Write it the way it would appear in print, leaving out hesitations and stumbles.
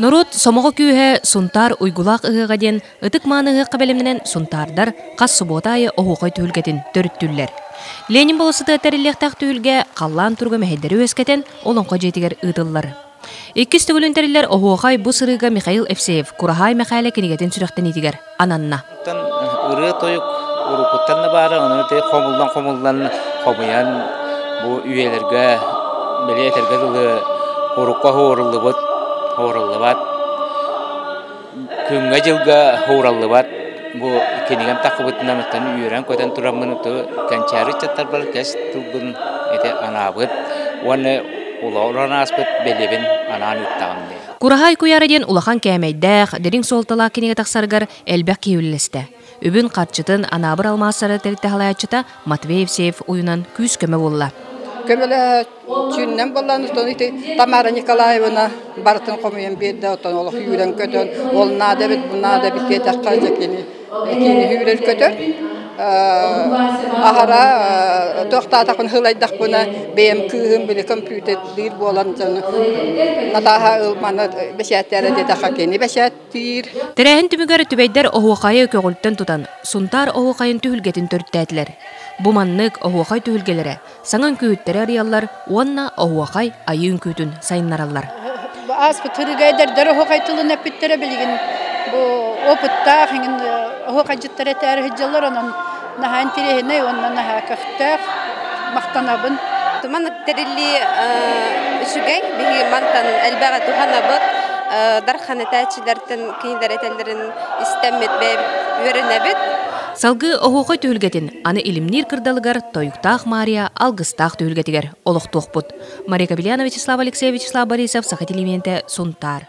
Норот сомого күйе сунтар уйгулақ ыгыға ден ытык маанығы қабелемнен сунтардар қас суботайы оғуқай түйілгетін төріттүллер. Ленин болысыты тәріліктақ түйілге қаллан тұрғы мәхедері өскетен олонқо жетігер ұтылылар. Иккіс түгілін тәрілер оғуқай бұ сырыға Михаил Евсеев күрахай мәқайлы кенегетін сүріқтен етігер ананна. Үрі тойық ұрықыттанны бары, оны қомылдан қомыян бұ үйелерге, белетерге жылы ұрыққа хорылы бат, күнге жылға хорылы бат, бұл кенеген тақы бұтынан ұттан үйерен көтен тұрамын ұтты, кәнчәрі чаттар бар кәс тұлғын әте анабыт, оны ұлауыран аспыт белебін анан ұттағынды. Курахай куяраден улахан кәмейдәқ, дерин солтала кенеге тақсарғар әлбәк кейулілісті. Үбін қатчытын анабыр алмасары тәрітті халайатчыта Матвей Евсеев ойынан күз көмі болла. Көмелі чүннен болан Тамара Николаевна бартын қомыйын берді, олық үйрен көтін, ол надабет, бұл надабет кетек қажа кені үйрен көтін. Ахара тоқтатақын ғылайдақ бұна бейім күйім білі компьютер дейір болан жаны. Натаға ұлманы бәшәттері дедіға кені бәшәттір. Тәрәхін түмігер түбәйдер оғуқайы көғілттен тұтан, сұнтар оғуқайын түхілгетін түрттәділер. Буманнык оғуқай түхілгелері, саңан күйіттері ариялар, уанна оғуқай айын күйітін сайынаралар. Аспы түрігайдар дәрі оғуқай тұлын әппеттері білген. Опыттақ, оғуқай жыттары тәрі хыджалар, онын нахан терехіне, онын наха кақтақ, мақтанабын. Туман тәрілі үшігай, бігі мантан әлбәға туханабыт, дарханы тәчілердің кейіндер әтелерін істәммет бәйіп өрінәбіт. Салгы оғуқай түйілгетін, аны илімнер кырдалыгар тойықтақ Мария алғыстақ түйілгетігер олық тоқпыт. Мария Кабеляна, Вячеслав Алексеев, Вячеслав Борисов, Сахателементе, Сунтар.